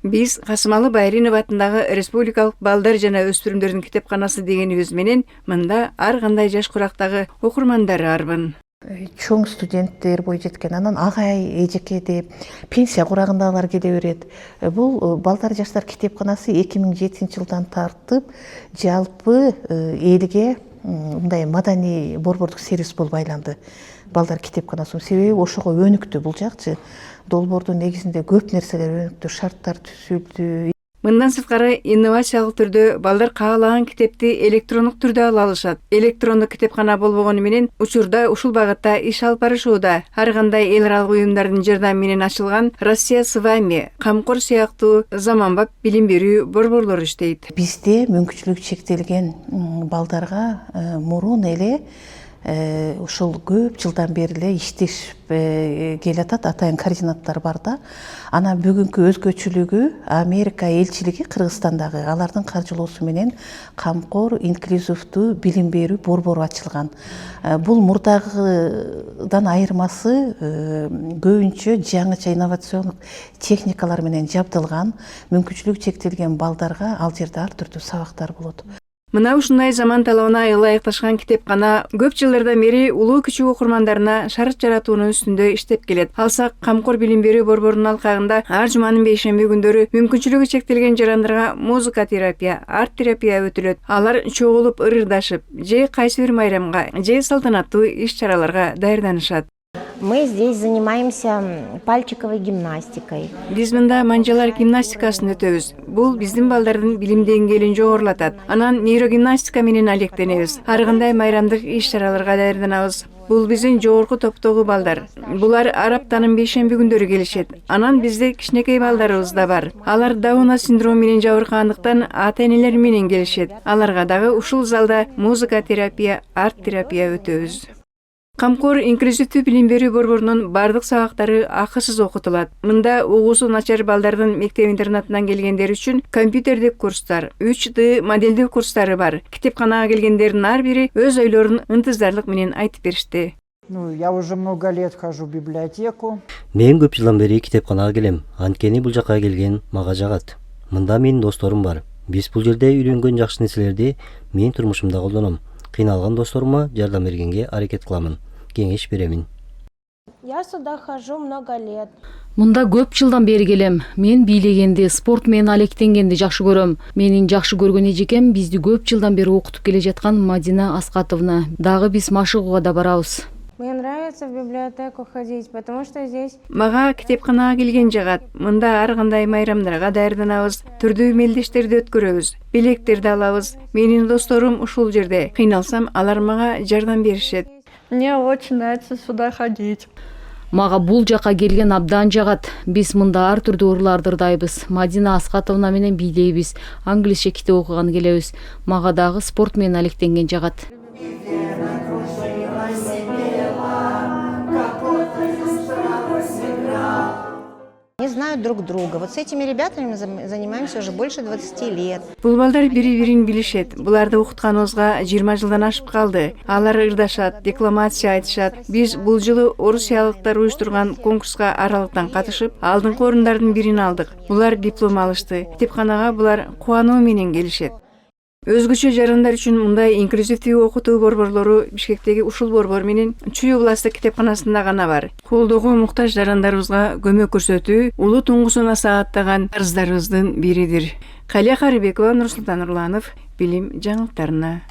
Биз Касымалы Байринов атындагы Республикалык балдар жана өспүрүмдөрдүн китепканасы дегенибиз менен мында ар кандай жаш курактагы окурмандар арбын. Чоң студенттер бой жеткен, анан агай, эжеке деп пенсия курагындагылар келе берет. Бул балдар жаштар китепканасы 2007-жылдан тартып жалпы элге мындай маданий борбордук сервис болуп айланды. Балдар китепканасы себеби ошого өнүктү бул жакчы. Долбоордун негизинде көп нерселер өнүктү, шарттар түзүлдү. Мындан сырткары инновациялык түрдө балдар каалаган китепти электрондук түрдө ала алышат. Электрондук китепкана болбогону менен учурда ушул багытта иш алып барышууда. Ар кандай эл аралык уюмдардын жардамы менен ачылган Россия с вами, Камкор сыяктуу заманбап билим берүү борборлору иштейт. Бизде мүмкүнчүлүгү чектелген балдарга мурун эле ушул көп жылдан бери эле иштешип келатат, атайын координаттар бар да. Ана бүгүнкү өзгөчөлүгү Америка элчилиги Кыргызстандагы алардын каржылоосу менен Камкор инклюзивдүү билим берүү борбору ачылган. Бул мурдагыдан айырмасы көбүнчө жаңыча инновациондук техникалар менен жабдылган, мүмкүнчүлүгү чектелген балдарга ал жерде ар түрдүү сабактар болот. Мына ушундай заман талабына ылайыкташкан китепкана көп жылдардан бери улуу күчү окурмандарына шарт жаратуунун үстүндө иштеп келет. Алсак Камкор билим берүү борборунун алкагында ар жуманын бейшемби күндөрү мүмкүнчүлүгү чектелген жарандарга музыка терапия, арт терапия өтүлөт. Алар чогулуп ырырдашып, же кайсы бир майрамга, же салтанаттуу иш-чараларга даярданышат. Мы здесь занимаемся пальчиковой гимнастикой. Биз мында манжалар гимнастикасын өтөбүз. Бул биздин балдардын билим деңгээлин жогорулатат. Анан нейрогимнастика менен алектенебиз. Ар кандай майрамдык иш-чараларга даярданабыз. Бул биздин жогорку топтогу балдар. Булар ар аптанын бейшемби күндөрү келишет. Анан бизде кичинекей балдарыбыз да бар. Алар Дауна синдрому менен жабыркагандыктан ата-энелери менен келишет. Аларга дагы ушул залда музыка терапия, арт терапия өтөбүз. Камкор инклюзивдүү билим берүү борборунун бардык сабактары акысыз окутулат. Мында угуусу начар балдардын мектеп-интернатынан келгендер үчүн компьютердик курстар, 3D моделдөө курстары бар. Китепканага келгендердин ар бири өз ойлорун ынтызарлык менен айтып беришти. Я уже много лет хожу в библиотеку. Мен көп жылдан бери китепканага келем. Анткени бул жака келген мага жагат. Мында менин досторум бар. Биз бул жерде үйрөнгөн жакшы нерселерди мен турмушумда колдоном. Кыйналган досторума жардам бергенге аракет кыламын. Кеңеш беремин. Я сюда хожу много лет. Мында көп жылдан бери келем. Мен бийлегенди, спорт менен алектенгенди жакшы көрөм. Менин жакшы көргөн эжекем бизди көп жылдан бери окутуп келе жаткан Мадина Аскатовна. Дагы биз машыгууга да барабыз. Мне нравится в библиотеку ходить, потому что здесь... Мага китепканага келген жагат. Мында ар кандай майрамдарга даярданабыз, түрдүү мелдештерди өткөрөбүз, билектерди алабыз. Менин досторум ушул жерде. Кыйналсам, алар мага жардам беришет. Мне очень нравится сюда ходить. Мага бул жака келген абдан жагат. Биз мында ар түрдүү ырларды ырдайбыз. Мадина Аскатовна менен бийлейбиз. Англисче китеп окуган келебиз. Мага дагы спорт менен алектенген жагат. Они знают друг друга. Вот с этими ребятами мы занимаемся уже больше 20 лет. Бул балдар бири-бирин билишет. Буларды окутканыбызга 20 жылдан ашып калды. Алар ырдашат, декламация айтышат. Биз бул жылы орусиялыктар уюштурган конкурска аралыктан катышып, алдыңкы орундардын бирин алдык. Булар диплом алышты. Китепканага булар кубануу менен келишет. Өзгөчө жарандар үчүн мындай инклюзивдүү окутуу борборлору Бишкектеги ушул борбор менен Чүй областтык китепканасында гана бар. Колдоого муктаж жарандарыбызга көмөк көрсөтүү улуу туңгусуна сааттаган арыздарыбыздын биридир. Калия Карыбекова, Нурсултан Нурланов, билим жаңылыктарына.